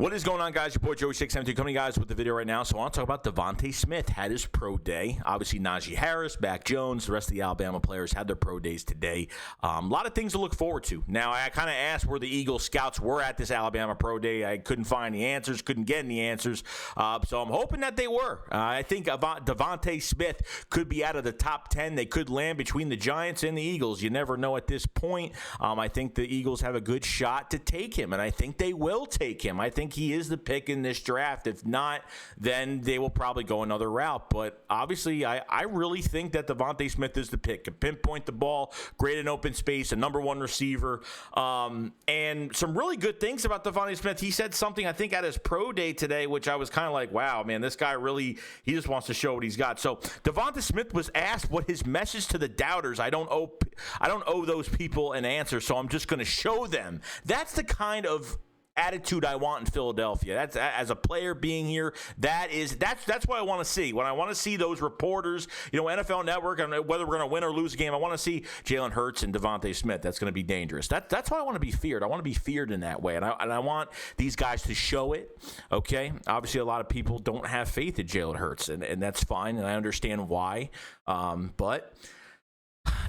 What is going on, guys? Your boy Joey672 coming, guys, with the video right now. So I want to talk about Devonta Smith. Had his pro day. Obviously, Najee Harris, Mac Jones, the rest of the Alabama players had their pro days today. A lot of things to look forward to. Now, I kind of asked where the Eagles scouts were at this Alabama pro day. I couldn't find the answers, couldn't get any answers. So I'm hoping that they were. I think Devonta Smith could be out of the top 10. They could land between the Giants and the Eagles. You never know at this point. I think the Eagles have a good shot to take him, and I think they will take him. I think he is the pick in this draft. If not, then they will probably go another route. But obviously, I really think that Devonta Smith is the pick. Can pinpoint the ball, great in open space, a number one receiver. And some really good things about Devonta Smith. He said something, I think, at his pro day today, which I was kind of like, wow, man, this guy really, he just wants to show what he's got. So Devonta Smith was asked what his message to the doubters. I don't owe those people an answer, so I'm just going to show them. That's the kind of attitude I want in Philadelphia. That's, as a player being here, that's what I want to see. When I want to see those reporters, NFL Network, and whether we're going to win or lose a game, I want to see Jalen Hurts and Devonta Smith. That's going to be dangerous. That's why I want to be feared. I want to be feared in that way, and I want these guys to show it. Okay, obviously a lot of people don't have faith in Jalen Hurts, and that's fine, and I understand why. But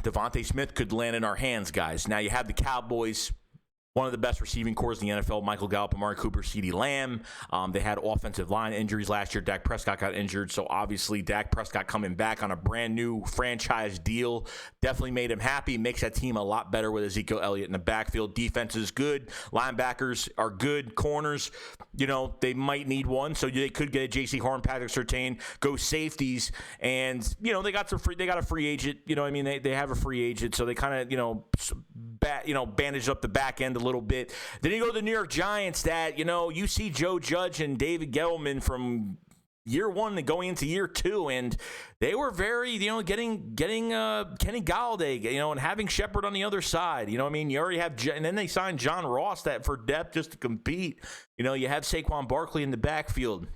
Devonta Smith could land in our hands, guys. Now you have the Cowboys. One of the best receiving corps in the NFL, Michael Gallup, Amari Cooper, CeeDee Lamb. They had offensive line injuries last year. Dak Prescott got injured, so obviously Dak Prescott coming back on a brand new franchise deal definitely made him happy. Makes that team a lot better with Ezekiel Elliott in the backfield. Defense is good. Linebackers are good. Corners, they might need one, so they could get a J.C. Horn, Patrick Surtain, go safeties, and they got a free agent. They have a free agent, so they kind of bandaged up the back end a little bit. Then you go to the New York Giants that, you see Joe Judge and David Gettleman from year one to going into year two, and they were very, getting Kenny Galladay, and having Shepard on the other side. You already have, and then they signed John Ross for depth just to compete. You have Saquon Barkley in the backfield.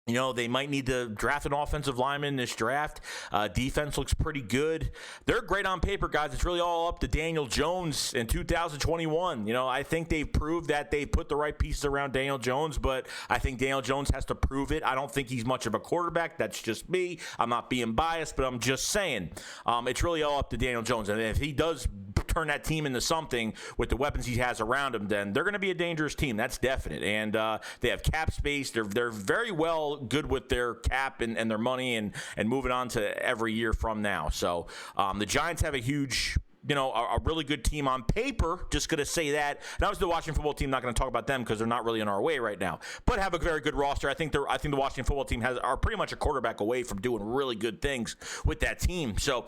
They might need to draft an offensive lineman in this draft. Defense looks pretty good. They're great on paper, guys. It's really all up to Daniel Jones in 2021. I think they've proved that they put the right pieces around Daniel Jones, but I think Daniel Jones has to prove it. I don't think he's much of a quarterback. That's just me. I'm not being biased, but I'm just saying. It's really all up to Daniel Jones. And if he does turn that team into something with the weapons he has around him, then they're going to be a dangerous team. That's definite. And they have cap space. They're very well good with their cap and their money and moving on to every year from now. So the Giants have a huge, a really good team on paper. Just going to say that. And obviously the Washington football team, not going to talk about them because they're not really in our way right now, but have a very good roster. I think the Washington football team are pretty much a quarterback away from doing really good things with that team. So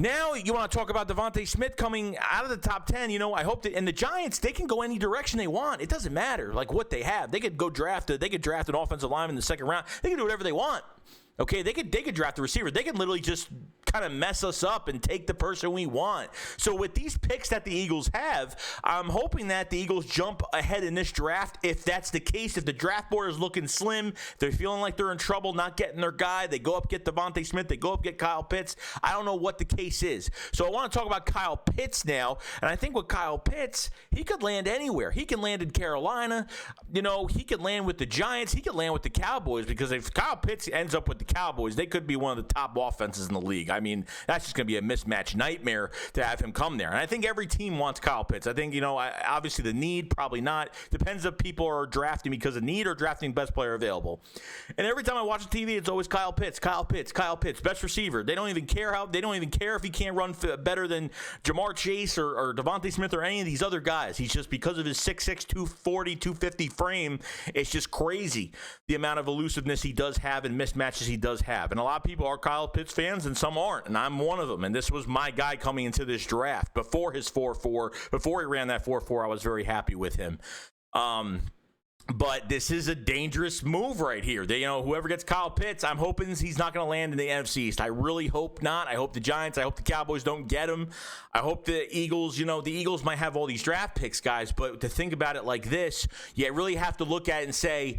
now you want to talk about Devonta Smith coming out of the top 10. I hope that, and the Giants, they can go any direction they want. It doesn't matter like what they have. They could go draft an offensive lineman in the second round. They can do whatever they want. Okay, they could draft a receiver. They can literally just kind of mess us up and take the person we want. So with these picks that the Eagles have, I'm hoping that the Eagles jump ahead in this draft. If that's the case, if the draft board is looking slim, they're feeling like they're in trouble, not getting their guy, they go up, get Devonta Smith, they go up, get Kyle Pitts. I don't know what the case is. So I want to talk about Kyle Pitts now. And I think with Kyle Pitts, he could land anywhere. He can land in Carolina. He could land with the Giants. He could land with the Cowboys, because if Kyle Pitts ends up with the Cowboys, they could be one of the top offenses in the league. I mean, that's just going to be a mismatch nightmare to have him come there. And I think every team wants Kyle Pitts. I think, obviously the need, probably not. Depends if people are drafting because of need or drafting best player available. And every time I watch the TV, it's always Kyle Pitts, best receiver. They don't even care if he can't run better than Jamar Chase or Devonta Smith or any of these other guys. He's just, because of his 6'6", 240, 250 frame, it's just crazy the amount of elusiveness he does have and mismatches he does have. And a lot of people are Kyle Pitts fans and some aren't, and I'm one of them. And this was my guy coming into this draft. Before his 4.4, before he ran that 4.4, I was very happy with him. But this is a dangerous move right here. Whoever gets Kyle Pitts, I'm hoping he's not going to land in the NFC East. I really hope not. I hope the Giants, I hope the Cowboys don't get him. I hope the Eagles, the Eagles might have all these draft picks, guys. But to think about it like this, you really have to look at it and say,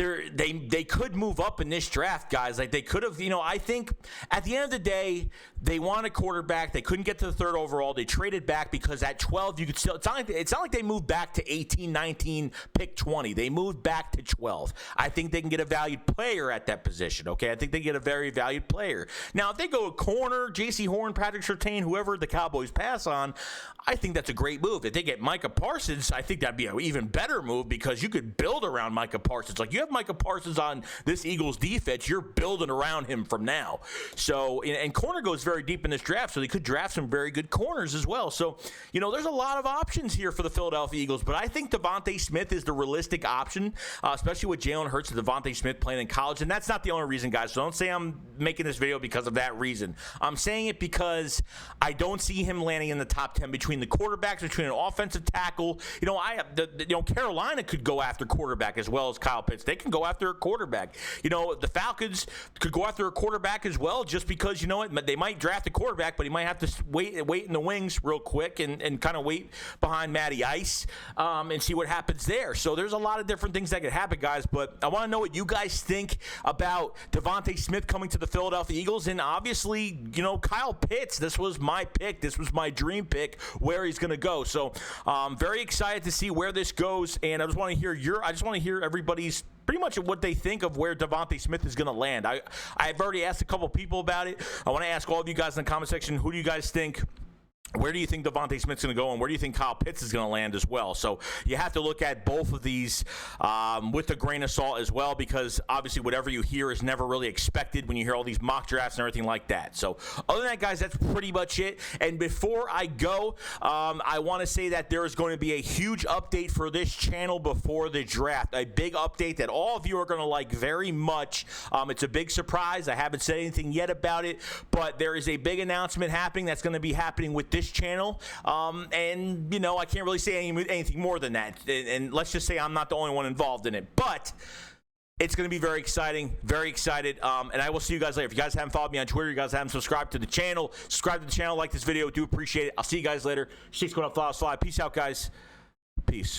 they could move up in this draft, guys. Like they could have, I think at the end of the day, they want a quarterback. They couldn't get to the third overall. They traded back because at 12, you could still, it's not like they moved back to 18, 19, pick 20. They moved back to 12. I think they can get a valued player at that position, okay? I think they get a very valued player. Now, if they go a corner, J.C. Horn, Patrick Surtain, whoever the Cowboys pass on, I think that's a great move. If they get Micah Parsons, I think that'd be an even better move because you could build around Micah Parsons. Like, you have Micah Parsons on this Eagles defense, you're building around him from now. So, and corner goes very deep in this draft, so they could draft some very good corners as well. So, there's a lot of options here for the Philadelphia Eagles, but I think Devonta Smith is the realistic option, especially with Jalen Hurts and Devonta Smith playing in college. And that's not the only reason, guys. So don't say I'm making this video because of that reason. I'm saying it because I don't see him landing in the top 10 between the quarterbacks, between an offensive tackle. Carolina could go after quarterback as well as Kyle Pitts. They can go after a quarterback. The Falcons could go after a quarterback as well, just because, they might draft a quarterback, but he might have to wait in the wings real quick and kind of wait behind Matty Ice and see what happens there. So there's a lot of different things that could happen, guys, but I want to know what you guys think about Devonta Smith coming to the Philadelphia Eagles. And obviously, Kyle Pitts, this was my pick. This was my dream pick where he's going to go. So very excited to see where this goes. And I just want to hear everybody's pretty much what they think of where Devonta Smith is going to land. I've already asked a couple people about it. I want to ask all of you guys in the comment section, who do you guys think? Where do you think Devonta Smith's going to go, and where do you think Kyle Pitts is going to land as well? So you have to look at both of these with a grain of salt as well, because obviously whatever you hear is never really expected when you hear all these mock drafts and everything like that. So other than that, guys, that's pretty much it. And before I go, I want to say that there is going to be a huge update for this channel before the draft, a big update that all of you are going to like very much. It's a big surprise. I haven't said anything yet about it, but there is a big announcement happening that's going to be happening with this channel, and I can't really say anything more than that, and let's just say I'm not the only one involved in it, but it's going to be very exciting, very excited, and I will see you guys later. If you guys haven't followed me on Twitter, you guys haven't subscribed to the channel, like this video. Do appreciate it. I'll see you guys later. Shakes going up, fly. Peace out, guys. Peace.